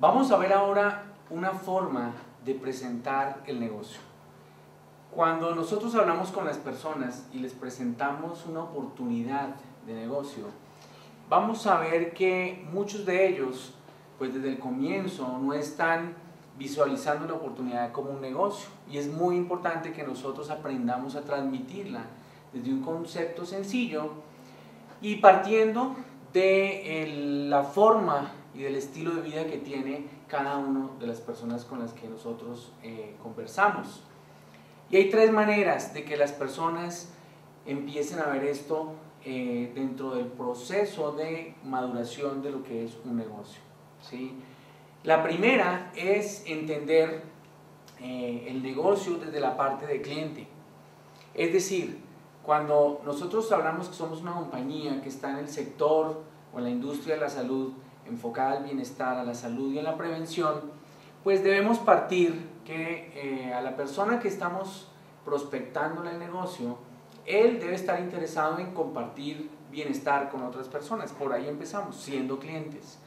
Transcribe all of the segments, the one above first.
Vamos a ver ahora una forma de presentar el negocio. Cuando nosotros hablamos con las personas y les presentamos una oportunidad de negocio, vamos a ver que muchos de ellos, pues desde el comienzo, no están visualizando la oportunidad como un negocio, y es muy importante que nosotros aprendamos a transmitirla desde un concepto sencillo y partiendo de la forma y del estilo de vida que tiene cada una de las personas con las que nosotros conversamos. Y hay tres maneras de que las personas empiecen a ver esto dentro del proceso de maduración de lo que es un negocio, ¿sí? La primera es entender el negocio desde la parte de cliente. Es decir, cuando nosotros hablamos que somos una compañía que está en el sector o en la industria de la salud, enfocada al bienestar, a la salud y a la prevención, pues debemos partir que a la persona que estamos prospectando en el negocio, él debe estar interesado en compartir bienestar con otras personas. Por ahí empezamos, siendo clientes.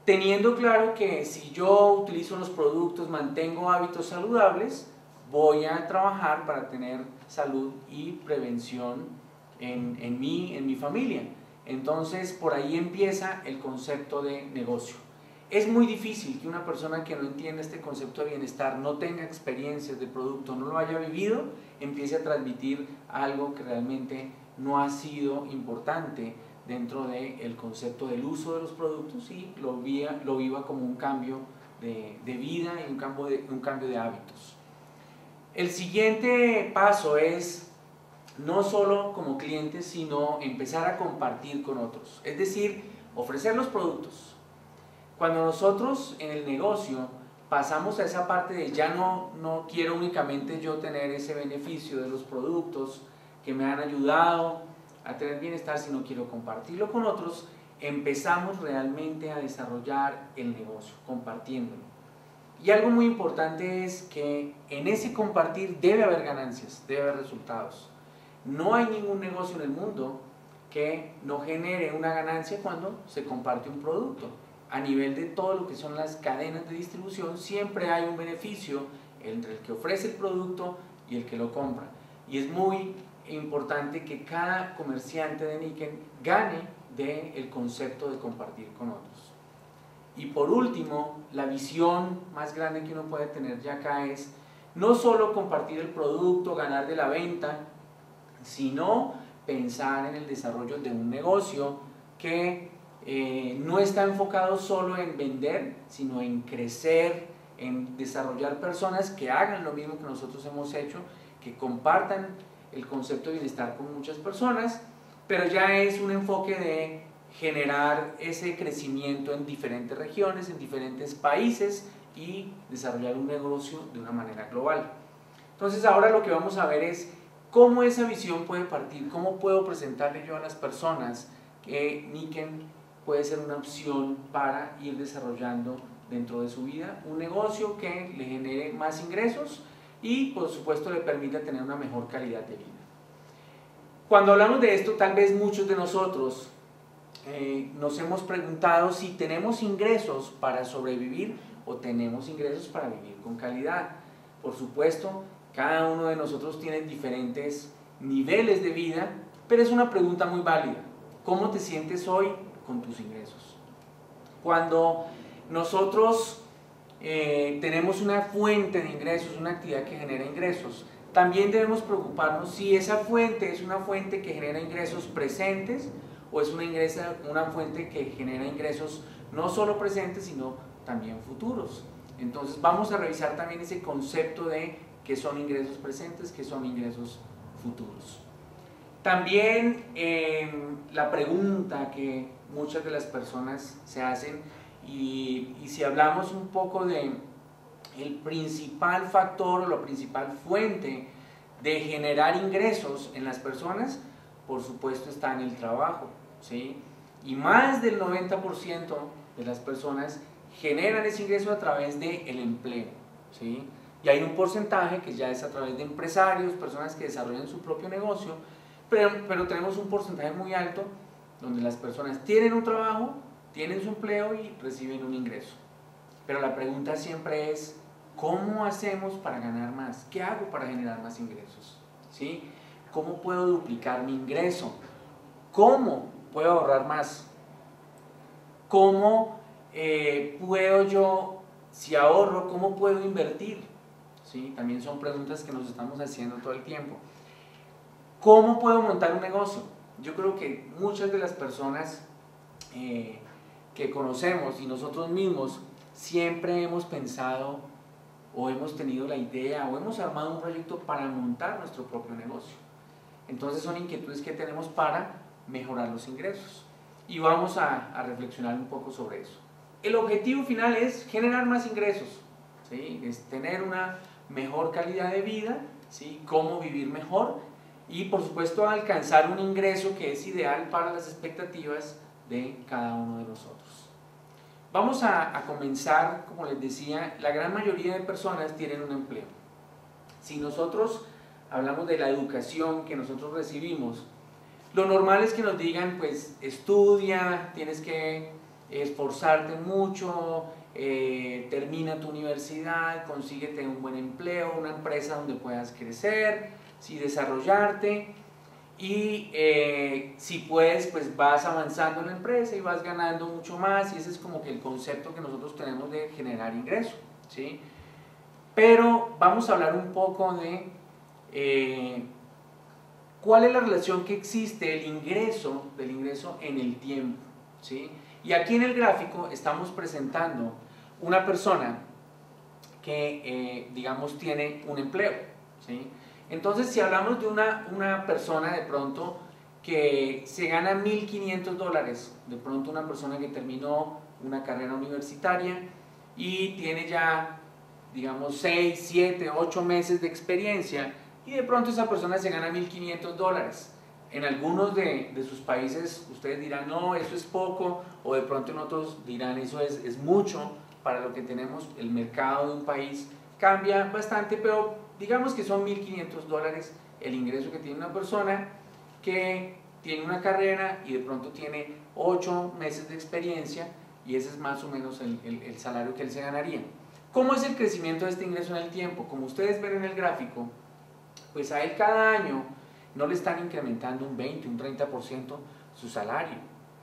Teniendo claro que si yo utilizo los productos, mantengo hábitos saludables, voy a trabajar para tener salud y prevención en mi familia. Entonces, por ahí empieza el concepto de negocio. Es muy difícil que una persona que no entienda este concepto de bienestar, no tenga experiencias de producto, no lo haya vivido, empiece a transmitir algo que realmente no ha sido importante dentro del concepto del uso de los productos y lo viva como un cambio de vida y un cambio de hábitos. El siguiente paso es no solo como clientes, sino empezar a compartir con otros, es decir, ofrecer los productos. Cuando nosotros en el negocio pasamos a esa parte de ya no quiero únicamente yo tener ese beneficio de los productos que me han ayudado a tener bienestar, sino quiero compartirlo con otros, empezamos realmente a desarrollar el negocio, compartiéndolo. Y algo muy importante es que en ese compartir debe haber ganancias, debe haber resultados. No hay ningún negocio en el mundo que no genere una ganancia cuando se comparte un producto. A nivel de todo lo que son las cadenas de distribución, siempre hay un beneficio entre el que ofrece el producto y el que lo compra. Y es muy importante que cada comerciante de Nikken gane del concepto de compartir con otros. Y por último, la visión más grande que uno puede tener ya acá es no solo compartir el producto, ganar de la venta, sino pensar en el desarrollo de un negocio que no está enfocado solo en vender, sino en crecer, en desarrollar personas que hagan lo mismo que nosotros hemos hecho, que compartan el concepto de bienestar con muchas personas, pero ya es un enfoque de generar ese crecimiento en diferentes regiones, en diferentes países y desarrollar un negocio de una manera global. Entonces ahora lo que vamos a ver es cómo esa visión puede partir, cómo puedo presentarle yo a las personas que Nikken puede ser una opción para ir desarrollando dentro de su vida un negocio que le genere más ingresos y por supuesto le permita tener una mejor calidad de vida. Cuando hablamos de esto, tal vez muchos de nosotros nos hemos preguntado si tenemos ingresos para sobrevivir o tenemos ingresos para vivir con calidad. Por supuesto, cada uno de nosotros tiene diferentes niveles de vida, pero es una pregunta muy válida. ¿Cómo te sientes hoy con tus ingresos? Cuando nosotros tenemos una fuente de ingresos, una actividad que genera ingresos, también debemos preocuparnos si esa fuente es una fuente que genera ingresos presentes o es una fuente que genera ingresos no solo presentes, sino también futuros. Entonces vamos a revisar también ese concepto de qué son ingresos presentes, qué son ingresos futuros. También la pregunta que muchas de las personas se hacen, y si hablamos un poco de el principal factor o la principal fuente de generar ingresos en las personas, por supuesto está en el trabajo, ¿sí? Y más del 90% de las personas generan ese ingreso a través del empleo, ¿sí? Y hay un porcentaje que ya es a través de empresarios, personas que desarrollan su propio negocio, pero tenemos un porcentaje muy alto donde las personas tienen un trabajo, tienen su empleo y reciben un ingreso. pero la pregunta siempre es, ¿cómo hacemos para ganar más? ¿Qué hago para generar más ingresos? ¿Sí? ¿Cómo puedo duplicar mi ingreso? ¿Cómo puedo ahorrar más? ¿Cómo puedo yo, si ahorro, cómo puedo invertir? ¿Sí? También son preguntas que nos estamos haciendo todo el tiempo. ¿Cómo puedo montar un negocio? Yo creo que muchas de las personas que conocemos y nosotros mismos siempre hemos pensado o hemos tenido la idea o hemos armado un proyecto para montar nuestro propio negocio. Entonces son inquietudes que tenemos para mejorar los ingresos y vamos a reflexionar un poco sobre eso. El objetivo final es generar más ingresos, ¿sí? Es tener una mejor calidad de vida, ¿sí? Cómo vivir mejor y por supuesto alcanzar un ingreso que es ideal para las expectativas de cada uno de nosotros. Vamos a comenzar, como les decía, la gran mayoría de personas tienen un empleo. Si nosotros hablamos de la educación que nosotros recibimos, lo normal es que nos digan, pues estudia, tienes que esforzarte mucho, termina tu universidad, consíguete un buen empleo, una empresa donde puedas crecer, ¿sí? Desarrollarte y si puedes, pues vas avanzando en la empresa y vas ganando mucho más y ese es como que el concepto que nosotros tenemos de generar ingreso, ¿sí? Pero vamos a hablar un poco de cuál es la relación que existe del ingreso en el tiempo, ¿sí? Y aquí en el gráfico estamos presentando una persona que, digamos, tiene un empleo, ¿sí? Entonces, si hablamos de una persona de pronto que se gana $1.500, de pronto una persona que terminó una carrera universitaria y tiene ya, digamos, 6, 7, 8 meses de experiencia y de pronto esa persona se gana $1.500. En algunos de sus países ustedes dirán, no, eso es poco, o de pronto en otros dirán, eso es mucho para lo que tenemos. El mercado de un país cambia bastante, pero digamos que son $1.500 el ingreso que tiene una persona que tiene una carrera y de pronto tiene 8 meses de experiencia y ese es más o menos el salario que él se ganaría. ¿Cómo es el crecimiento de este ingreso en el tiempo? Como ustedes ven en el gráfico, pues a él cada año no le están incrementando un 20, un 30% su salario,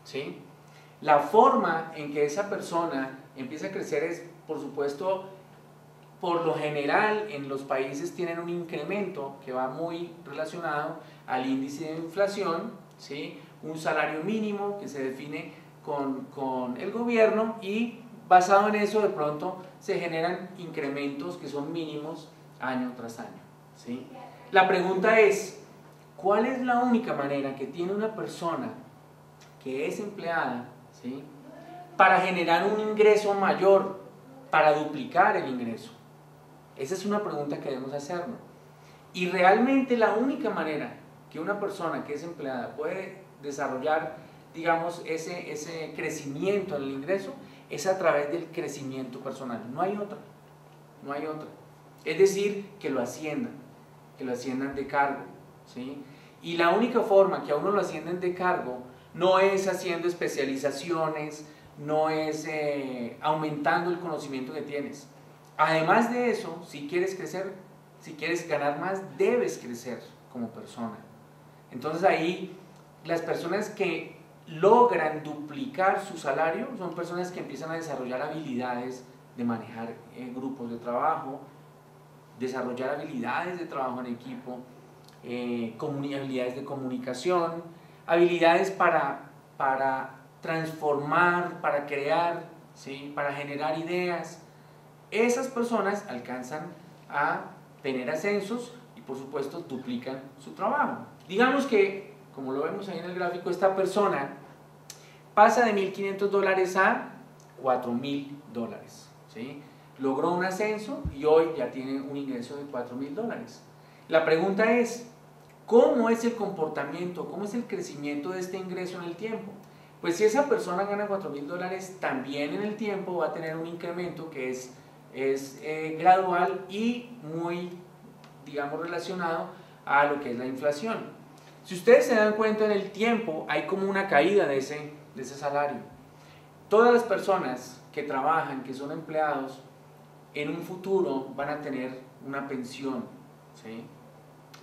¿sí? La forma en que esa persona empieza a crecer es, por supuesto, por lo general en los países tienen un incremento que va muy relacionado al índice de inflación, ¿sí? Un salario mínimo que se define con el gobierno y basado en eso de pronto se generan incrementos que son mínimos año tras año, ¿sí? La pregunta es, ¿cuál es la única manera que tiene una persona que es empleada, ¿sí? para generar un ingreso mayor, para duplicar el ingreso? Esa es una pregunta que debemos hacernos. Y realmente la única manera que una persona que es empleada puede desarrollar, digamos, ese crecimiento en el ingreso es a través del crecimiento personal. No hay otra. No hay otra. Es decir, que lo asciendan de cargo, ¿sí? Y la única forma que a uno lo ascienden de cargo no es haciendo especializaciones, no es aumentando el conocimiento que tienes. Además de eso, si quieres crecer, si quieres ganar más, debes crecer como persona. Entonces ahí las personas que logran duplicar su salario son personas que empiezan a desarrollar habilidades de manejar grupos de trabajo, desarrollar habilidades de trabajo en equipo, habilidades de comunicación, habilidades para transformar, para crear, ¿sí? Para generar ideas. Esas personas alcanzan a tener ascensos y por supuesto duplican su trabajo. Digamos que, como lo vemos ahí en el gráfico, esta persona pasa de $1.500 a $4.000, ¿sí? Logró un ascenso y hoy ya tiene un ingreso de $4.000. La pregunta es, ¿cómo es el comportamiento, cómo es el crecimiento de este ingreso en el tiempo? Pues si esa persona gana $4.000, también en el tiempo va a tener un incremento que es gradual y muy, digamos, relacionado a lo que es la inflación. Si ustedes se dan cuenta, en el tiempo hay como una caída de ese salario. Todas las personas que trabajan, que son empleados, en un futuro van a tener una pensión, ¿sí?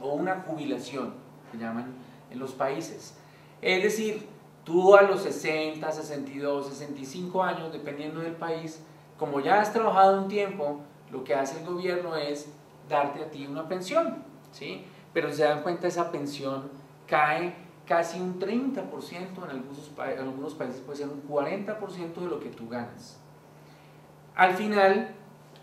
O una jubilación, que llaman en los países. Es decir, tú a los 60, 62, 65 años, dependiendo del país, como ya has trabajado un tiempo, lo que hace el gobierno es darte a ti una pensión, ¿sí? Pero si se dan cuenta, esa pensión cae casi un 30%, en algunos países puede ser un 40% de lo que tú ganas. Al final,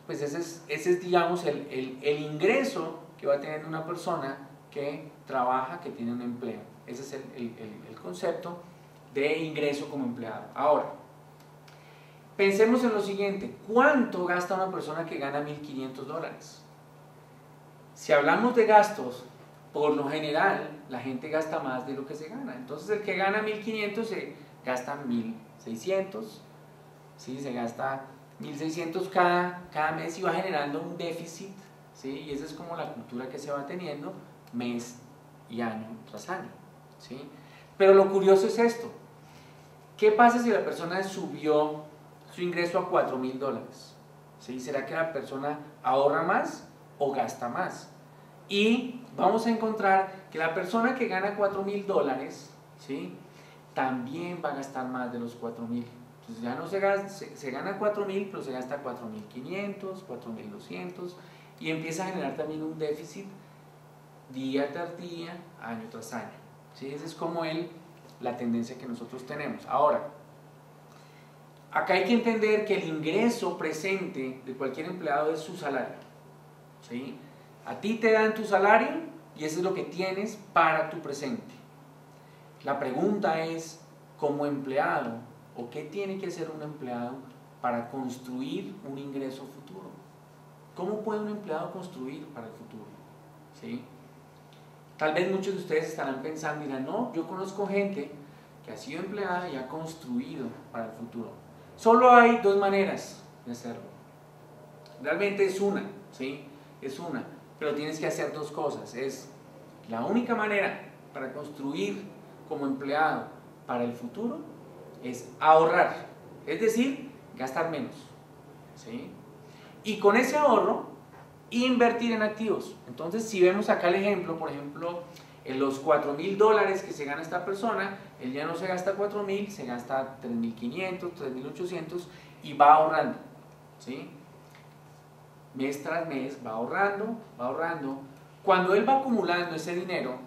pues ese es digamos, el ingreso que va a tener una persona que trabaja, que tiene un empleo. Ese es el concepto de ingreso como empleado. Ahora, pensemos en lo siguiente: ¿cuánto gasta una persona que gana $1.500? Si hablamos de gastos, por lo general, la gente gasta más de lo que se gana. Entonces, el que gana 1.500 se gasta 1.600, ¿sí? Se gasta 1.600 cada mes y va generando un déficit, ¿sí? Y esa es como la cultura que se va teniendo mes y año tras año, ¿sí? Pero lo curioso es esto: ¿qué pasa si la persona subió su ingreso a $4.000? ¿Sí? ¿Será que la persona ahorra más o gasta más? Y vamos a encontrar que la persona que gana $4.000, ¿sí? También va a gastar más de los 4.000. Entonces ya no se gana 4.000, pero se gasta 4.500, 4.200 y empieza a generar también un déficit día tras día, año tras año, ¿sí? Esa es como la tendencia que nosotros tenemos. Ahora, acá hay que entender que el ingreso presente de cualquier empleado es su salario, ¿sí? A ti te dan tu salario y eso es lo que tienes para tu presente. La pregunta es, como empleado, ¿o qué tiene que hacer un empleado para construir un ingreso futuro? ¿Cómo puede un empleado construir para el futuro? ¿Sí? Tal vez muchos de ustedes estarán pensando y dirán: no, yo conozco gente que ha sido empleada y ha construido para el futuro. Solo hay dos maneras de hacerlo. Realmente es una, ¿sí? Es una. Pero tienes que hacer dos cosas. Es la única manera para construir como empleado para el futuro es ahorrar, es decir, gastar menos, ¿sí? Y con ese ahorro, invertir en activos. Entonces, si vemos acá el ejemplo, por ejemplo, en los $4.000 que se gana esta persona, él ya no se gasta 4.000, se gasta 3.500, 3.800 y va ahorrando, ¿sí? Mes tras mes va ahorrando, va ahorrando. Cuando él va acumulando ese dinero,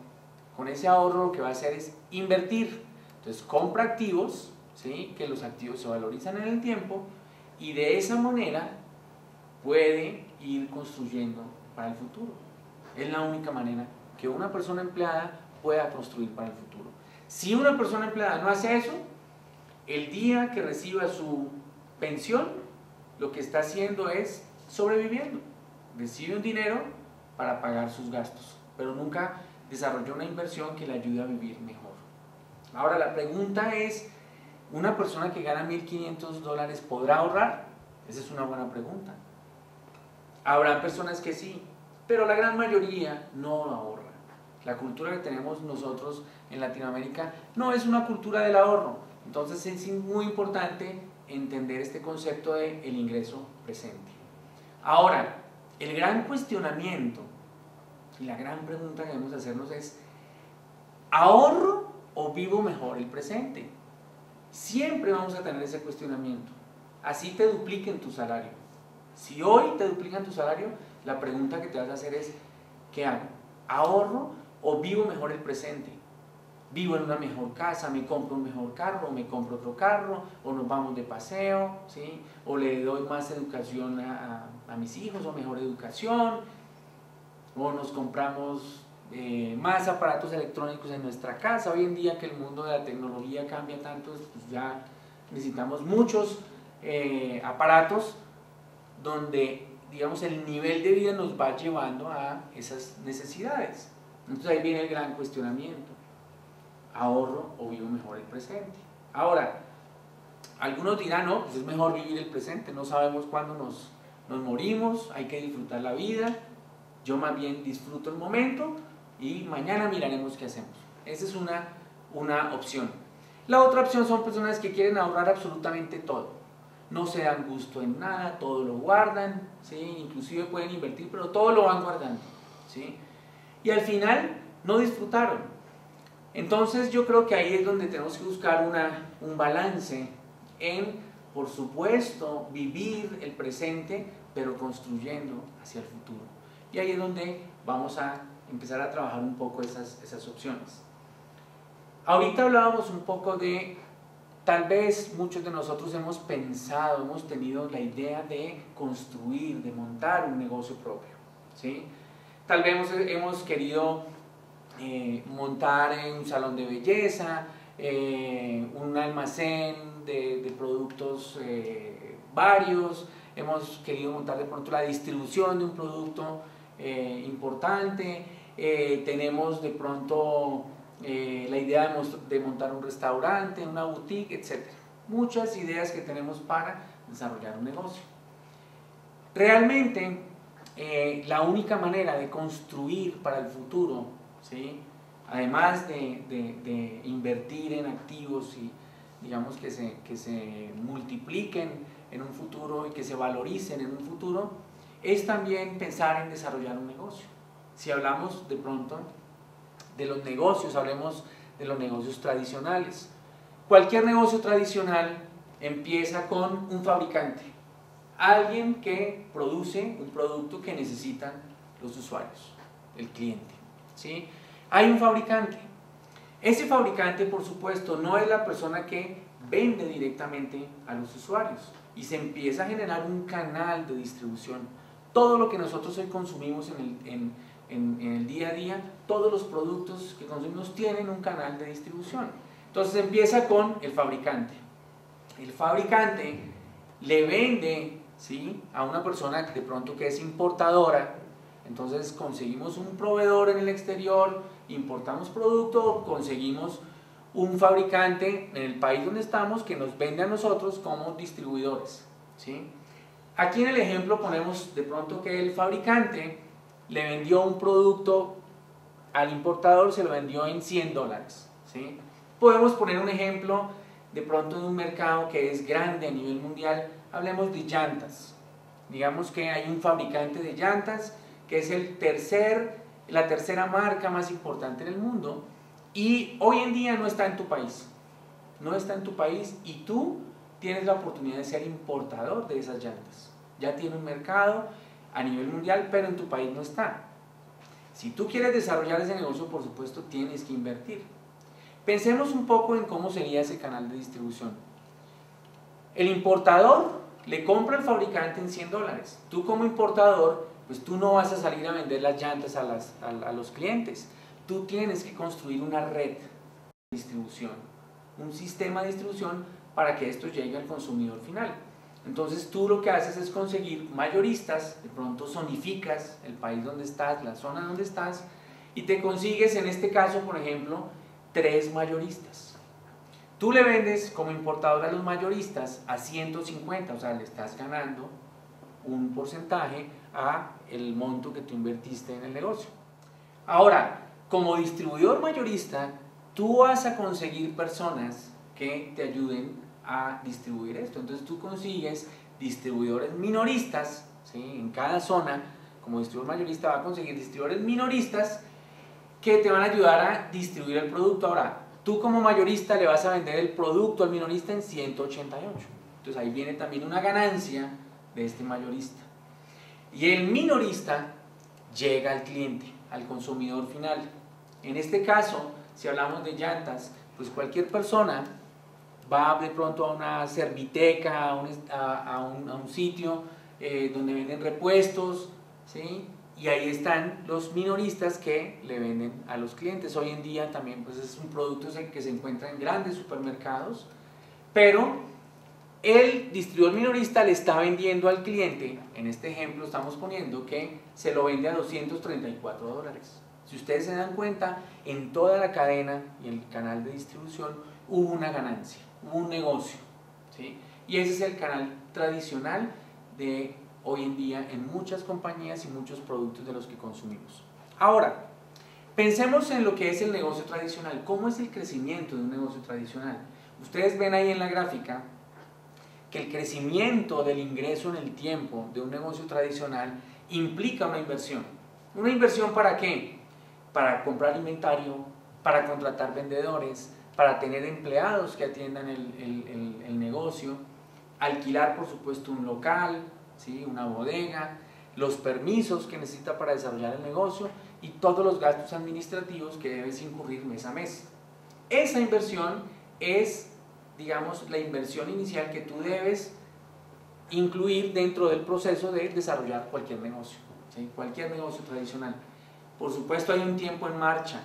con ese ahorro lo que va a hacer es invertir. Entonces compra activos, ¿sí? Que los activos se valorizan en el tiempo y de esa manera puede ir construyendo para el futuro. Es la única manera que una persona empleada pueda construir para el futuro. Si una persona empleada no hace eso, el día que reciba su pensión, lo que está haciendo es sobreviviendo. Recibe un dinero para pagar sus gastos, pero nunca desarrolló una inversión que le ayude a vivir mejor. Ahora la pregunta es, ¿una persona que gana $1.500 podrá ahorrar? Esa es una buena pregunta. Habrá personas que sí, pero la gran mayoría no ahorra. La cultura que tenemos nosotros en Latinoamérica no es una cultura del ahorro. Entonces es muy importante entender este concepto de el ingreso presente. Ahora, el gran cuestionamiento y la gran pregunta que debemos hacernos es: ¿ahorro o vivo mejor el presente? Siempre vamos a tener ese cuestionamiento. Así te dupliquen tu salario. Si hoy te duplican tu salario, la pregunta que te vas a hacer es: ¿qué hago? ¿Ahorro o vivo mejor el presente? Vivo en una mejor casa, me compro un mejor carro, o me compro otro carro, o nos vamos de paseo, ¿sí? O le doy más educación a mis hijos, o mejor educación, o nos compramos más aparatos electrónicos en nuestra casa. Hoy en día que el mundo de la tecnología cambia tanto, pues ya necesitamos muchos aparatos donde, digamos, el nivel de vida nos va llevando a esas necesidades. Entonces ahí viene el gran cuestionamiento: ¿ahorro o vivo mejor el presente? Ahora, algunos dirán: no, pues es mejor vivir el presente, no sabemos cuándo nos morimos, hay que disfrutar la vida, yo más bien disfruto el momento y mañana miraremos qué hacemos. Esa es una opción. La otra opción son personas que quieren ahorrar absolutamente todo. no se dan gusto en nada, todo lo guardan, ¿sí? Inclusive pueden invertir, pero todo lo van guardando, ¿sí? Y al final no disfrutaron. Entonces yo creo que ahí es donde tenemos que buscar un balance en, por supuesto, vivir el presente, pero construyendo hacia el futuro. Y ahí es donde vamos a empezar a trabajar un poco esas opciones. Ahorita hablábamos un poco de, tal vez muchos de nosotros hemos pensado, hemos tenido la idea de construir, de montar un negocio propio, ¿sí? Tal vez hemos querido montar un salón de belleza, un almacén de productos varios, hemos querido montar de pronto la distribución de un producto importante, tenemos de pronto la idea de montar un restaurante, una boutique, etc. Muchas ideas que tenemos para desarrollar un negocio. Realmente, la única manera de construir para el futuro, ¿sí? Además de invertir en activos y digamos que se multipliquen en un futuro y que se valoricen en un futuro, es también pensar en desarrollar un negocio. Si hablamos de pronto de los negocios, hablemos de los negocios tradicionales. Cualquier negocio tradicional empieza con un fabricante, alguien que produce un producto que necesitan los usuarios, el cliente, ¿sí? Hay un fabricante. Ese fabricante, por supuesto, no es la persona que vende directamente a los usuarios y se empieza a generar un canal de distribución. Todo lo que nosotros hoy consumimos en el día a día, todos los productos que consumimos tienen un canal de distribución. Entonces empieza con el fabricante. El fabricante le vende, ¿sí?, a una persona de pronto que es importadora. Entonces conseguimos un proveedor en el exterior, importamos producto, conseguimos un fabricante en el país donde estamos que nos vende a nosotros como distribuidores, ¿sí? Aquí en el ejemplo ponemos de pronto que el fabricante le vendió un producto al importador, se lo vendió en $100, ¿sí? Podemos poner un ejemplo de pronto de un mercado que es grande a nivel mundial, hablemos de llantas. Digamos que hay un fabricante de llantas que es la tercera marca más importante en el mundo y hoy en día no está en tu país. No está en tu país y tú tienes la oportunidad de ser importador de esas llantas. Ya tiene un mercado a nivel mundial, pero en tu país no está. Si tú quieres desarrollar ese negocio, por supuesto, tienes que invertir. Pensemos un poco en cómo sería ese canal de distribución. El importador le compra al fabricante en $100. Tú como importador, pues tú no vas a salir a vender las llantas a los clientes. Tú tienes que construir una red de distribución, un sistema de distribución para que esto llegue al consumidor final. Entonces tú lo que haces es conseguir mayoristas, de pronto zonificas el país donde estás, la zona donde estás, y te consigues en este caso, por ejemplo, 3 mayoristas. Tú le vendes como importador a los mayoristas a 150, o sea, le estás ganando un porcentaje a el monto que tú invertiste en el negocio. Ahora, como distribuidor mayorista, tú vas a conseguir personas que te ayuden a distribuir esto. Entonces tú consigues distribuidores minoristas, ¿sí? En cada zona, como distribuidor mayorista, va a conseguir distribuidores minoristas que te van a ayudar a distribuir el producto. Ahora, tú como mayorista le vas a vender el producto al minorista en 188. Entonces ahí viene también una ganancia de este mayorista. Y el minorista llega al cliente, al consumidor final. En este caso, si hablamos de llantas, pues cualquier persona va de pronto a una serviteca, a un sitio donde venden repuestos, ¿sí? Y ahí están los minoristas que le venden a los clientes. Hoy en día también pues es un producto que se encuentra en grandes supermercados, pero el distribuidor minorista le está vendiendo al cliente, en este ejemplo estamos poniendo que se lo vende a $234. Si ustedes se dan cuenta, en toda la cadena y el canal de distribución hubo una ganancia, hubo un negocio, ¿sí? Y ese es el canal tradicional de hoy en día en muchas compañías y muchos productos de los que consumimos. Ahora, pensemos en lo que es el negocio tradicional. ¿Cómo es el crecimiento de un negocio tradicional? Ustedes ven ahí en la gráfica que el crecimiento del ingreso en el tiempo de un negocio tradicional implica una inversión. ¿Una inversión para qué? Para comprar inventario, para contratar vendedores, para tener empleados que atiendan el negocio, alquilar por supuesto un local, ¿sí? Una bodega, los permisos que necesita para desarrollar el negocio y todos los gastos administrativos que debes incurrir mes a mes. Esa inversión es, digamos, la inversión inicial que tú debes incluir dentro del proceso de desarrollar cualquier negocio, ¿sí? Cualquier negocio tradicional. Por supuesto hay un tiempo en marcha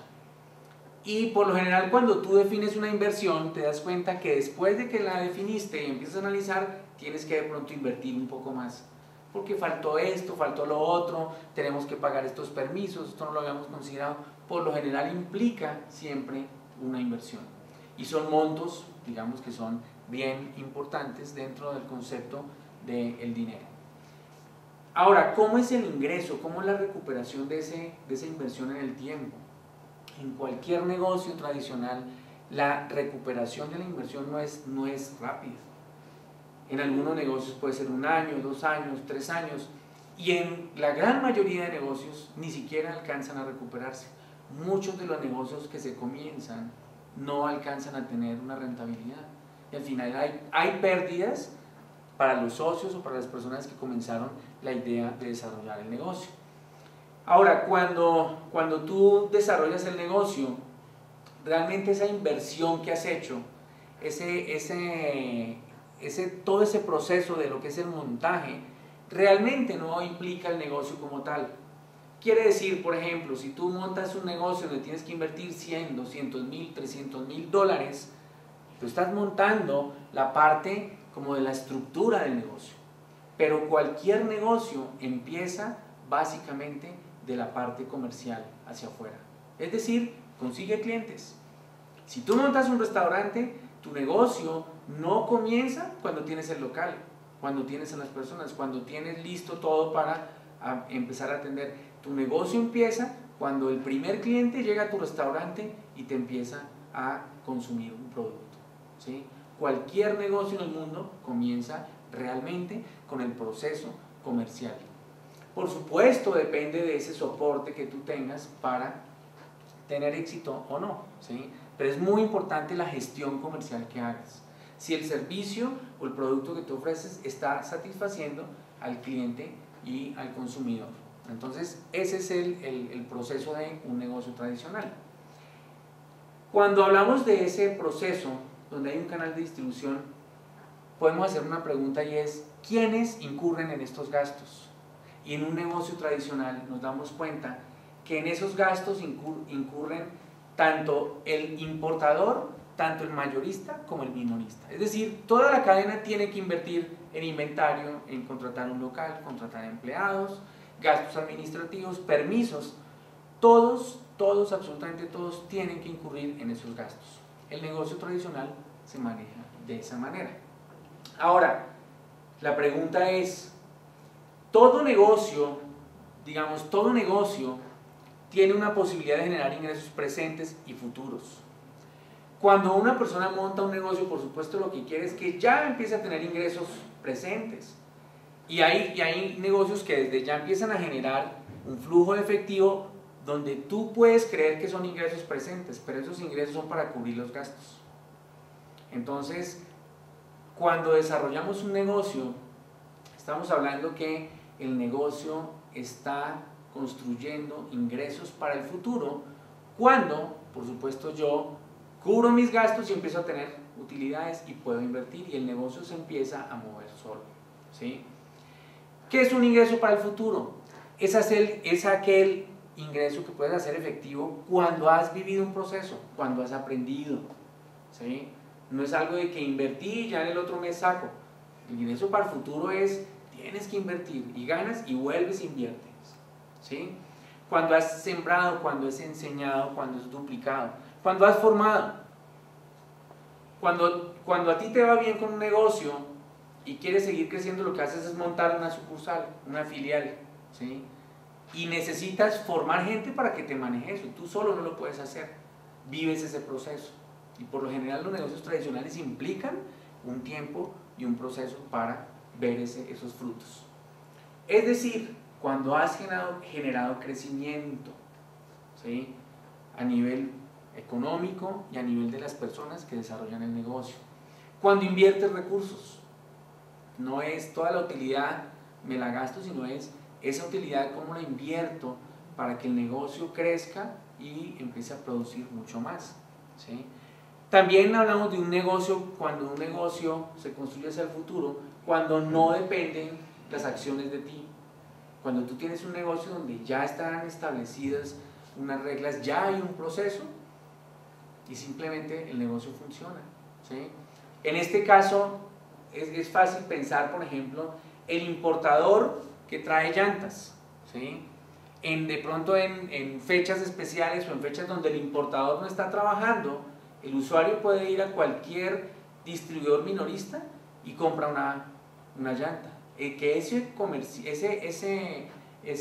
y por lo general cuando tú defines una inversión te das cuenta que después de que la definiste y empiezas a analizar tienes que de pronto invertir un poco más porque faltó esto, faltó lo otro, tenemos que pagar estos permisos, esto no lo habíamos considerado. Por lo general implica siempre una inversión y son montos, digamos, que son bien importantes dentro del concepto del dinero. Ahora, ¿cómo es el ingreso? ¿Cómo es la recuperación de esa inversión en el tiempo? En cualquier negocio tradicional la recuperación de la inversión no es rápida. En algunos negocios puede ser 1 año, 2 años, 3 años y en la gran mayoría de negocios ni siquiera alcanzan a recuperarse. Muchos de los negocios que se comienzan no alcanzan a tener una rentabilidad y al final hay pérdidas para los socios o para las personas que comenzaron la idea de desarrollar el negocio. Ahora, cuando tú desarrollas el negocio, realmente esa inversión que has hecho, todo ese proceso de lo que es el montaje, realmente no implica el negocio como tal. Quiere decir, por ejemplo, si tú montas un negocio donde tienes que invertir 100, 200 mil, 300 mil dólares, tú estás montando la parte como de la estructura del negocio. Pero cualquier negocio empieza básicamente de la parte comercial hacia afuera. Es decir, consigue clientes. Si tú montas un restaurante, tu negocio no comienza cuando tienes el local, cuando tienes a las personas, cuando tienes listo todo para empezar a atender. Tu negocio empieza cuando el primer cliente llega a tu restaurante y te empieza a consumir un producto, ¿sí? Cualquier negocio en el mundo comienza realmente con el proceso comercial. Por supuesto, depende de ese soporte que tú tengas para tener éxito o no, ¿sí? Pero es muy importante la gestión comercial que hagas. Si el servicio o el producto que tú ofreces está satisfaciendo al cliente y al consumidor. Entonces, ese es el proceso de un negocio tradicional. Cuando hablamos de ese proceso, donde hay un canal de distribución, podemos hacer una pregunta y es, ¿quiénes incurren en estos gastos? Y en un negocio tradicional nos damos cuenta que en esos gastos incurren tanto el importador, tanto el mayorista como el minorista. Es decir, toda la cadena tiene que invertir en inventario, en contratar un local, contratar empleados, gastos administrativos, permisos. Todos, absolutamente todos tienen que incurrir en esos gastos. El negocio tradicional se maneja de esa manera. Ahora, la pregunta es, todo negocio, digamos, todo negocio tiene una posibilidad de generar ingresos presentes y futuros. Cuando una persona monta un negocio, por supuesto lo que quiere es que ya empiece a tener ingresos presentes. Y hay negocios que desde ya empiezan a generar un flujo de efectivo donde tú puedes creer que son ingresos presentes, pero esos ingresos son para cubrir los gastos. Entonces, cuando desarrollamos un negocio, estamos hablando que el negocio está construyendo ingresos para el futuro, cuando, por supuesto, yo cubro mis gastos y empiezo a tener utilidades y puedo invertir y el negocio se empieza a mover solo, ¿sí? ¿Qué es un ingreso para el futuro? Es aquel ingreso que puedes hacer efectivo cuando has vivido un proceso, cuando has aprendido, ¿sí? No es algo de que invertí y ya en el otro mes saco. El ingreso para el futuro es, tienes que invertir y ganas y vuelves e inviertes, ¿sí? Cuando has sembrado, cuando has enseñado, cuando has duplicado, cuando has formado. Cuando a ti te va bien con un negocio y quieres seguir creciendo, lo que haces es montar una sucursal, una filial, ¿sí? Y necesitas formar gente para que te maneje eso. Tú solo no lo puedes hacer. Vives ese proceso. Y por lo general los negocios tradicionales implican un tiempo y un proceso para ver esos frutos. Es decir, cuando has generado crecimiento, ¿sí?, a nivel económico y a nivel de las personas que desarrollan el negocio. Cuando inviertes recursos, no es toda la utilidad me la gasto, sino es esa utilidad cómo la invierto para que el negocio crezca y empiece a producir mucho más, ¿sí? También hablamos de un negocio, cuando un negocio se construye hacia el futuro, cuando no dependen las acciones de ti. Cuando tú tienes un negocio donde ya están establecidas unas reglas, ya hay un proceso y simplemente el negocio funciona, ¿sí? En este caso es fácil pensar, por ejemplo, el importador que trae llantas, ¿sí? De pronto en fechas especiales o en fechas donde el importador no está trabajando, el usuario puede ir a cualquier distribuidor minorista y compra una llanta. Que ese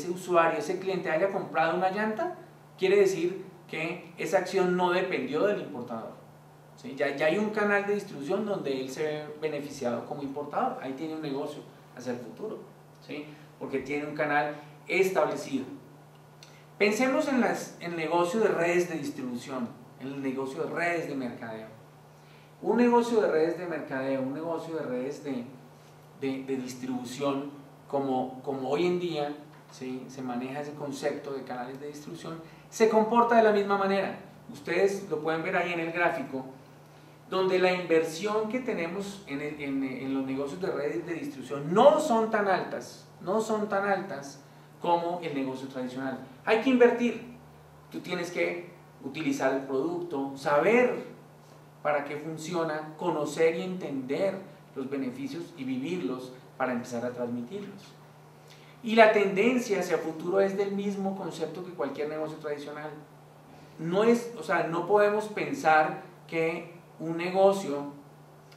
usuario, ese cliente haya comprado una llanta, quiere decir que esa acción no dependió del importador, ¿sí? Ya hay un canal de distribución donde él se ve beneficiado como importador, ahí tiene un negocio hacia el futuro, ¿sí?, porque tiene un canal establecido. Pensemos en el negocio de redes de distribución, en el negocio de redes de mercadeo. Un negocio de redes de mercadeo, un negocio de redes de distribución, como hoy en día, ¿sí?, se maneja ese concepto de canales de distribución, se comporta de la misma manera. Ustedes lo pueden ver ahí en el gráfico, donde la inversión que tenemos en los negocios de redes de distribución no son tan altas como el negocio tradicional. Hay que invertir, tú tienes que utilizar el producto, saber para qué funciona, conocer y entender los beneficios y vivirlos para empezar a transmitirlos. Y la tendencia hacia futuro es del mismo concepto que cualquier negocio tradicional. No podemos pensar que un negocio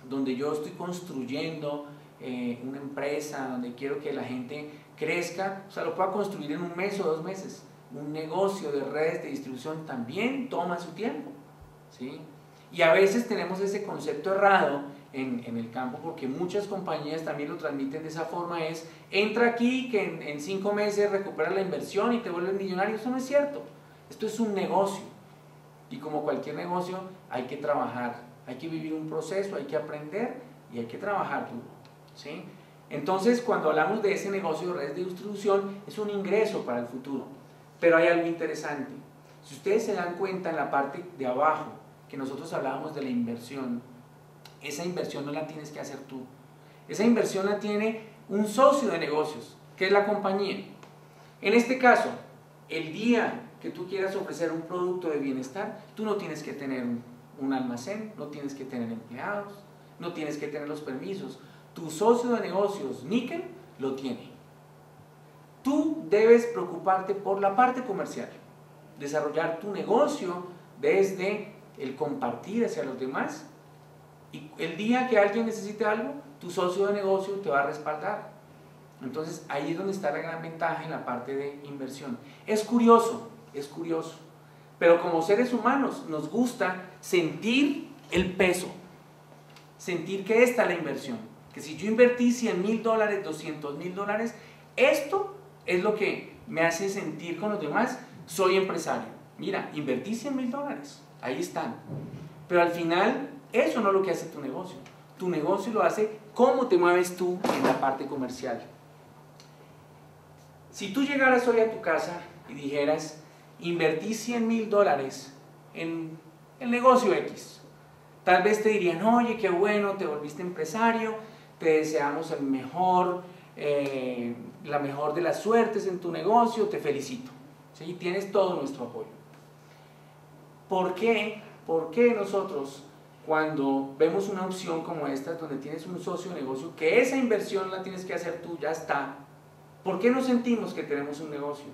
donde yo estoy construyendo una empresa, donde quiero que la gente crezca, lo pueda construir en un mes o 2 meses. Un negocio de redes de distribución también toma su tiempo, ¿sí? Y a veces tenemos ese concepto errado en el campo, porque muchas compañías también lo transmiten de esa forma, entra aquí que en 5 meses recuperas la inversión y te vuelves millonario. Eso no es cierto. Esto es un negocio y como cualquier negocio hay que trabajar, hay que vivir un proceso, hay que aprender y hay que trabajar duro, ¿sí? Entonces, cuando hablamos de ese negocio de redes de distribución, es un ingreso para el futuro. Pero hay algo interesante. Si ustedes se dan cuenta en la parte de abajo, que nosotros hablábamos de la inversión, esa inversión no la tienes que hacer tú. Esa inversión la tiene un socio de negocios, que es la compañía. En este caso, el día que tú quieras ofrecer un producto de bienestar, tú no tienes que tener un almacén, no tienes que tener empleados, no tienes que tener los permisos. Tu socio de negocios, Níquel, lo tiene. Tú debes preocuparte por la parte comercial, desarrollar tu negocio desde el compartir hacia los demás, y el día que alguien necesite algo, tu socio de negocio te va a respaldar. Entonces ahí es donde está la gran ventaja en la parte de inversión. Es curioso, pero como seres humanos nos gusta sentir el peso, sentir que esta es la inversión, que si yo invertí $100,000, $200,000, esto es lo que me hace sentir con los demás, soy empresario. Mira, invertí $100,000, ahí están. Pero al final, eso no es lo que hace tu negocio. Tu negocio lo hace cómo te mueves tú en la parte comercial. Si tú llegaras hoy a tu casa y dijeras, invertí $100,000 en el negocio X, tal vez te dirían, oye, qué bueno, te volviste empresario, te deseamos la mejor de las suertes en tu negocio, te felicito, ¿sí? Tienes todo nuestro apoyo. ¿Por qué nosotros, cuando vemos una opción como esta, donde tienes un socio de negocio, que esa inversión la tienes que hacer tú, ya está, ¿por qué no sentimos que tenemos un negocio?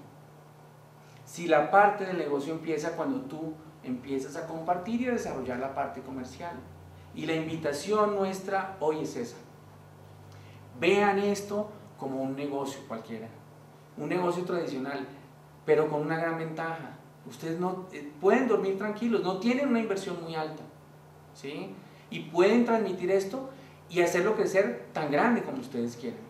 Si la parte del negocio empieza cuando tú empiezas a compartir y a desarrollar la parte comercial. Y la invitación nuestra hoy es esa. Vean esto como un negocio cualquiera, un negocio tradicional, pero con una gran ventaja. Ustedes no pueden dormir tranquilos, no tienen una inversión muy alta, ¿sí? Y pueden transmitir esto y hacerlo crecer tan grande como ustedes quieran.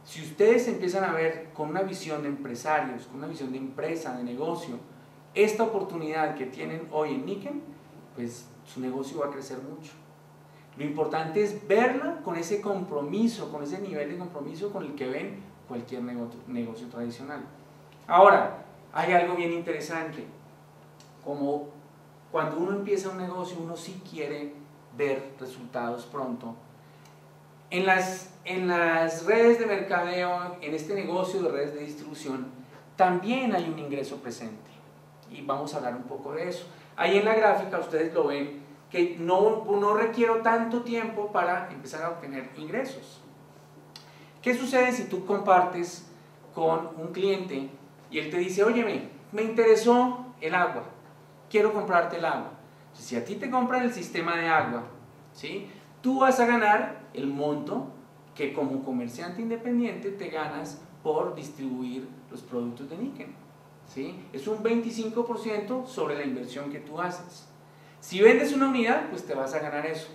Si ustedes empiezan a ver con una visión de empresarios, con una visión de empresa, de negocio, esta oportunidad que tienen hoy en Niken, pues su negocio va a crecer mucho. Lo importante es verla con ese compromiso, con ese nivel de compromiso con el que ven cualquier negocio tradicional. Ahora, hay algo bien interesante, como cuando uno empieza un negocio, uno sí quiere ver resultados pronto. En las redes de mercadeo, en este negocio de redes de distribución, también hay un ingreso presente. Y vamos a hablar un poco de eso. Ahí en la gráfica ustedes lo ven, que no requiero tanto tiempo para empezar a obtener ingresos. ¿Qué sucede si tú compartes con un cliente y él te dice, óyeme, me interesó el agua, quiero comprarte el agua? Si a ti te compran el sistema de agua, ¿sí?, tú vas a ganar el monto que como comerciante independiente te ganas por distribuir los productos de Niken, ¿sí? Es un 25% sobre la inversión que tú haces. Si vendes una unidad, pues te vas a ganar eso.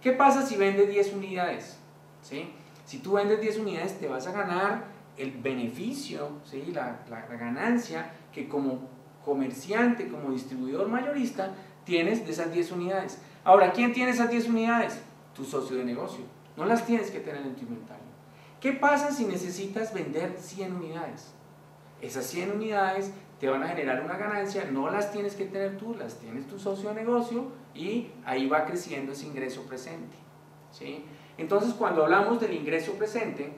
¿Qué pasa si vendes 10 unidades? ¿Sí? Si tú vendes 10 unidades, te vas a ganar el beneficio, ¿sí?, la ganancia que como comerciante, como distribuidor mayorista, tienes de esas 10 unidades. Ahora, ¿quién tiene esas 10 unidades? Tu socio de negocio. No las tienes que tener en tu inventario. ¿Qué pasa si necesitas vender 100 unidades? Esas 100 unidades te van a generar una ganancia, no las tienes que tener tú, las tienes tu socio de negocio y ahí va creciendo ese ingreso presente, ¿sí? Entonces, cuando hablamos del ingreso presente,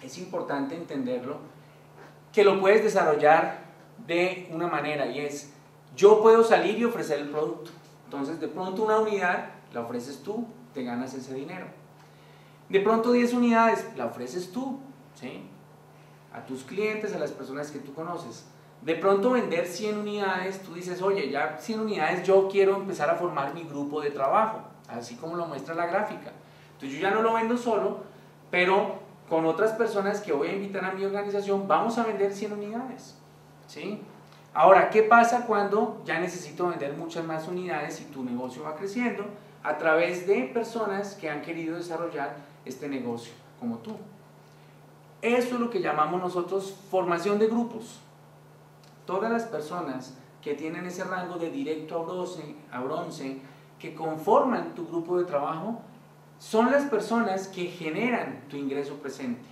es importante entenderlo, que lo puedes desarrollar de una manera, y es, yo puedo salir y ofrecer el producto. Entonces, de pronto una unidad la ofreces tú, te ganas ese dinero. De pronto 10 unidades la ofreces tú, ¿sí?, a tus clientes, a las personas que tú conoces. De pronto vender 100 unidades, tú dices, oye, ya 100 unidades yo quiero empezar a formar mi grupo de trabajo, así como lo muestra la gráfica. Entonces yo ya no lo vendo solo, pero con otras personas que voy a invitar a mi organización, vamos a vender 100 unidades, ¿sí? Ahora, ¿qué pasa cuando ya necesito vender muchas más unidades y tu negocio va creciendo? A través de personas que han querido desarrollar este negocio, como tú. Eso es lo que llamamos nosotros formación de grupos. Todas las personas que tienen ese rango de directo a bronce, que conforman tu grupo de trabajo, son las personas que generan tu ingreso presente.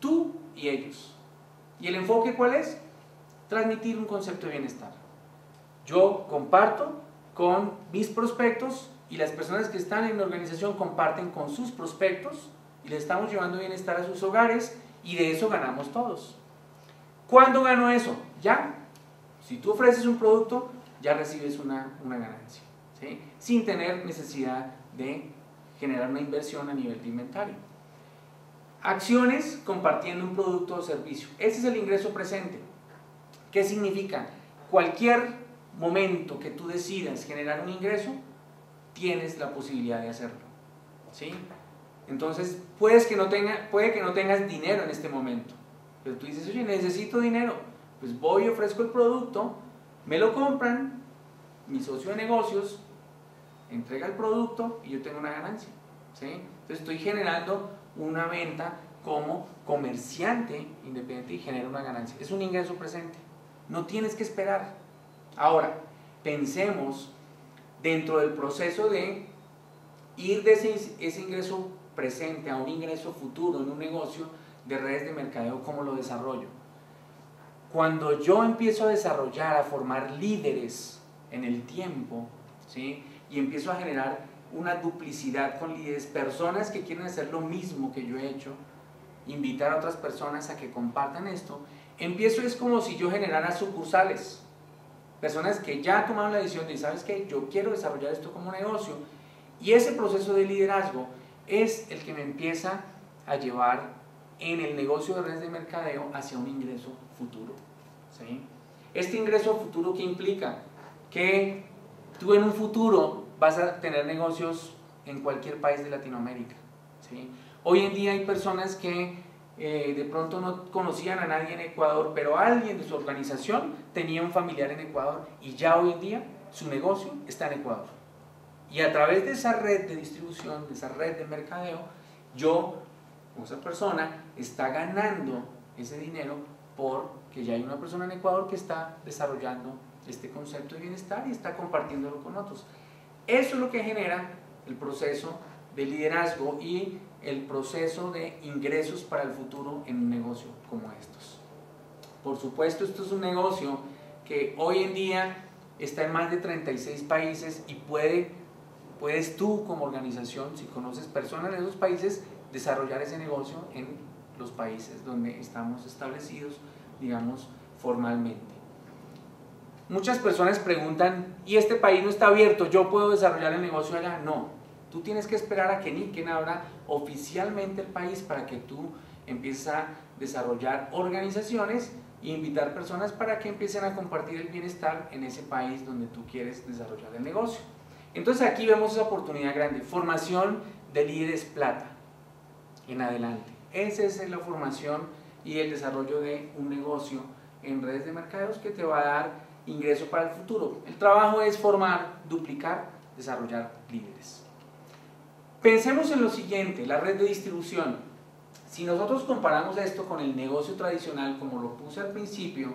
Tú y ellos. ¿Y el enfoque cuál es? Transmitir un concepto de bienestar. Yo comparto con mis prospectos y las personas que están en la organización comparten con sus prospectos y les estamos llevando bienestar a sus hogares y de eso ganamos todos. ¿Cuándo gano eso? Ya. Si tú ofreces un producto, ya recibes una ganancia, ¿sí?, sin tener necesidad de generar una inversión a nivel de inventario. Acciones compartiendo un producto o servicio. Ese es el ingreso presente. ¿Qué significa? Cualquier momento que tú decidas generar un ingreso, tienes la posibilidad de hacerlo, ¿sí? Entonces, puede que no tengas dinero en este momento, pero tú dices, oye, necesito dinero, pues voy y ofrezco el producto, me lo compran, mi socio de negocios entrega el producto y yo tengo una ganancia, ¿sí? Entonces estoy generando una venta como comerciante independiente y genero una ganancia. Es un ingreso presente, no tienes que esperar. Ahora, pensemos dentro del proceso de ir de ese ingreso presente a un ingreso futuro en un negocio de redes de mercadeo, ¿cómo lo desarrollo? Cuando yo empiezo a desarrollar, a formar líderes en el tiempo, ¿sí?, y empiezo a generar una duplicidad con líderes, personas que quieren hacer lo mismo que yo he hecho, invitar a otras personas a que compartan esto, es como si yo generara sucursales, personas que ya tomaron la decisión de, ¿sabes qué?, yo quiero desarrollar esto como negocio, y ese proceso de liderazgo es el que me empieza a llevar en el negocio de redes de mercadeo hacia un ingreso futuro, ¿sí? Este ingreso futuro, ¿qué implica? Que tú en un futuro vas a tener negocios en cualquier país de Latinoamérica, ¿sí? Hoy en día hay personas que de pronto no conocían a nadie en Ecuador, pero alguien de su organización tenía un familiar en Ecuador y ya hoy en día su negocio está en Ecuador, Y a través de esa red de distribución, de esa red de mercadeo, yo, o esa persona, está ganando ese dinero porque ya hay una persona en Ecuador que está desarrollando este concepto de bienestar y está compartiéndolo con otros. Eso es lo que genera el proceso de liderazgo y el proceso de ingresos para el futuro en un negocio como estos. Por supuesto, esto es un negocio que hoy en día está en más de 36 países y puedes tú como organización, si conoces personas de esos países, desarrollar ese negocio en los países donde estamos establecidos, digamos, formalmente. Muchas personas preguntan, ¿y este país no está abierto? ¿Yo puedo desarrollar el negocio allá? No, tú tienes que esperar a que NICEN abra oficialmente el país para que tú empieces a desarrollar organizaciones e invitar personas para que empiecen a compartir el bienestar en ese país donde tú quieres desarrollar el negocio. Entonces aquí vemos esa oportunidad grande, formación de líderes plata en adelante. Esa es la formación y el desarrollo de un negocio en redes de mercadeos que te va a dar ingreso para el futuro. El trabajo es formar, duplicar, desarrollar líderes. Pensemos en lo siguiente, la red de distribución. Si nosotros comparamos esto con el negocio tradicional, como lo puse al principio,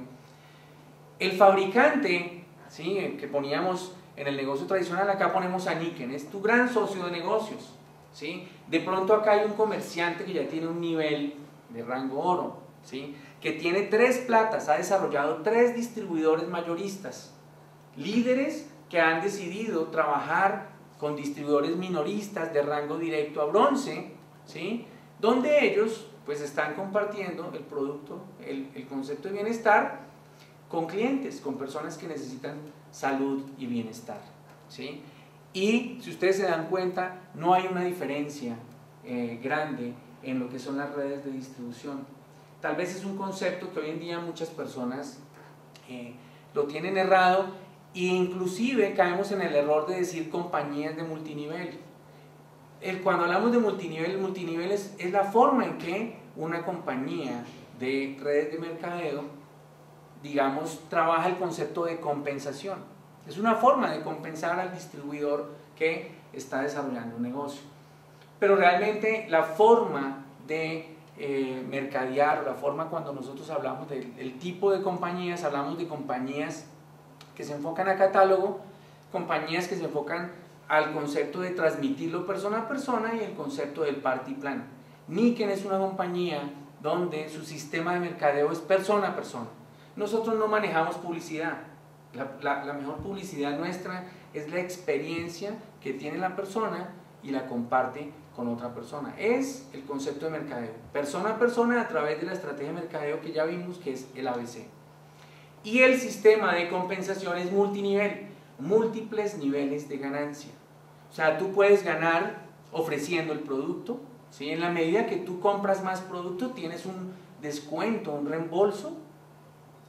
el fabricante, ¿sí?, que poníamos en el negocio tradicional, acá ponemos a NICEN, es tu gran socio de negocios, ¿sí? De pronto acá hay un comerciante que ya tiene un nivel de rango oro, ¿sí?, que tiene 3 platas, ha desarrollado 3 distribuidores mayoristas, líderes que han decidido trabajar con distribuidores minoristas de rango directo a bronce, ¿sí?, donde ellos pues están compartiendo el producto, el concepto de bienestar con clientes, con personas que necesitan salud y bienestar, ¿sí? Y si ustedes se dan cuenta, no hay una diferencia grande en lo que son las redes de distribución. Tal vez es un concepto que hoy en día muchas personas lo tienen errado e inclusive caemos en el error de decir compañías de multinivel. Cuando hablamos de multinivel, el multinivel es la forma en que una compañía de redes de mercadeo, digamos, trabaja el concepto de compensación. Es una forma de compensar al distribuidor que está desarrollando un negocio. Pero realmente la forma de mercadear, la forma cuando nosotros hablamos del tipo de compañías, hablamos de compañías que se enfocan a catálogo, compañías que se enfocan al concepto de transmitirlo persona a persona y el concepto del party plan. NICEN es una compañía donde su sistema de mercadeo es persona a persona. Nosotros no manejamos publicidad. La mejor publicidad nuestra es la experiencia que tiene la persona y la comparte con otra persona. Es el concepto de mercadeo. Persona a persona a través de la estrategia de mercadeo que ya vimos que es el ABC. Y el sistema de compensación es multinivel, múltiples niveles de ganancia. O sea, tú puedes ganar ofreciendo el producto, ¿sí? En la medida que tú compras más producto tienes un descuento, un reembolso,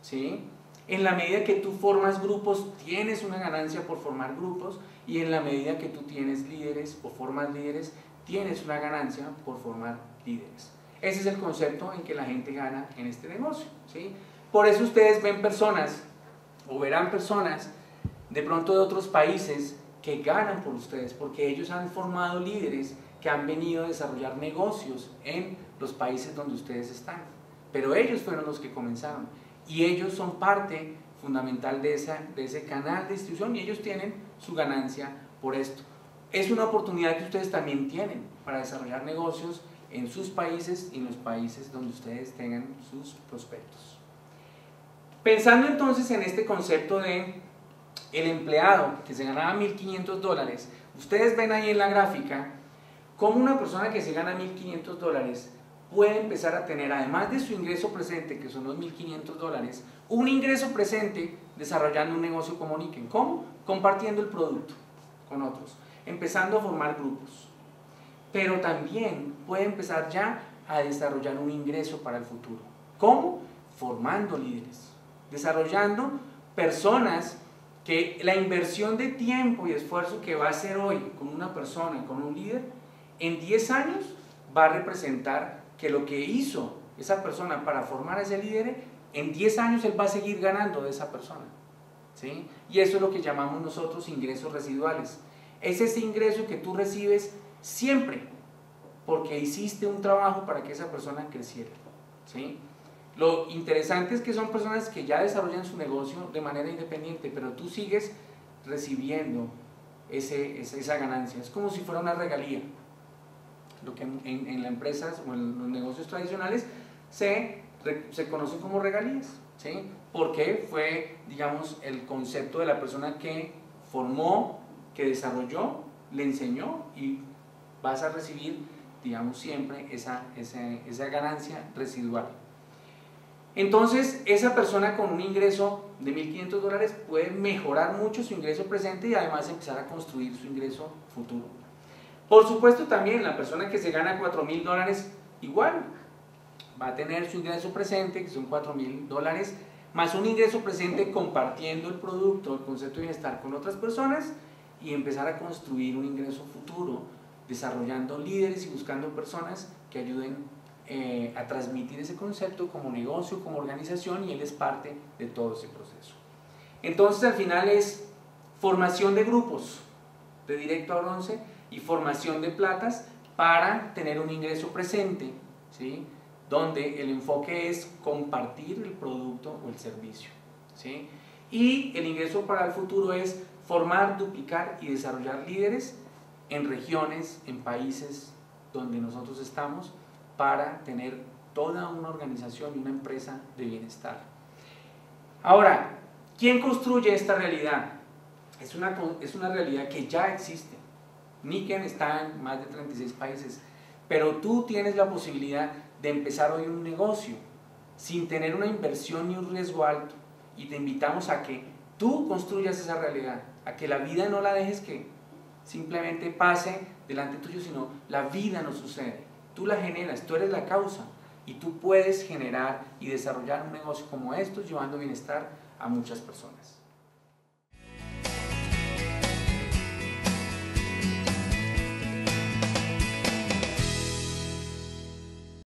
¿sí? En la medida que tú formas grupos tienes una ganancia por formar grupos y en la medida que tú tienes líderes o formas líderes tienes una ganancia por formar líderes. Ese es el concepto en que la gente gana en este negocio, ¿sí? Por eso ustedes ven personas o verán personas de pronto de otros países que ganan por ustedes porque ellos han formado líderes que han venido a desarrollar negocios en los países donde ustedes están, pero ellos fueron los que comenzaron y ellos son parte fundamental de ese canal de distribución y ellos tienen su ganancia por esto. Es una oportunidad que ustedes también tienen para desarrollar negocios en sus países y en los países donde ustedes tengan sus prospectos. Pensando entonces en este concepto de el empleado que se ganaba $1.500, ustedes ven ahí en la gráfica cómo una persona que se gana $1.500 puede empezar a tener, además de su ingreso presente, que son los $1.500, un ingreso presente desarrollando un negocio como NICEN. ¿Cómo? Compartiendo el producto con otros, empezando a formar grupos. Pero también puede empezar ya a desarrollar un ingreso para el futuro. ¿Cómo? Formando líderes, desarrollando personas que la inversión de tiempo y esfuerzo que va a hacer hoy con una persona, con un líder, en 10 años va a representar que lo que hizo esa persona para formar a ese líder, en 10 años él va a seguir ganando de esa persona, ¿sí? Y eso es lo que llamamos nosotros ingresos residuales. es ese ingreso que tú recibes siempre, porque hiciste un trabajo para que esa persona creciera, ¿sí? Lo interesante es que son personas que ya desarrollan su negocio de manera independiente, pero tú sigues recibiendo esa ganancia. Es como si fuera una regalía. Lo que en las empresas o en los negocios tradicionales se conocen como regalías, ¿sí? Porque fue, digamos, el concepto de la persona que formó, que desarrolló, le enseñó, y vas a recibir, digamos, siempre esa ganancia residual. Entonces, esa persona con un ingreso de $1.500 puede mejorar mucho su ingreso presente y además empezar a construir su ingreso futuro. Por supuesto, también la persona que se gana $4.000, igual va a tener su ingreso presente, que son $4.000, más un ingreso presente compartiendo el producto, el concepto de bienestar con otras personas, y empezar a construir un ingreso futuro, desarrollando líderes y buscando personas que ayuden a transmitir ese concepto como negocio, como organización, y él es parte de todo ese proceso. Entonces, al final es formación de grupos de directo a bronce y formación de platas para tener un ingreso presente, ¿sí? Donde el enfoque es compartir el producto o el servicio, ¿sí? Y el ingreso para el futuro es formar, duplicar y desarrollar líderes en regiones, en países donde nosotros estamos, para tener toda una organización y una empresa de bienestar. Ahora, ¿quién construye esta realidad? Es una realidad que ya existe. Niken está en más de 36 países, pero tú tienes la posibilidad de empezar hoy un negocio sin tener una inversión ni un riesgo alto, y te invitamos a que tú construyas esa realidad, a que la vida no la dejes que simplemente pase delante tuyo, sino la vida no sucede. Tú la generas, tú eres la causa, y tú puedes generar y desarrollar un negocio como estos, llevando bienestar a muchas personas.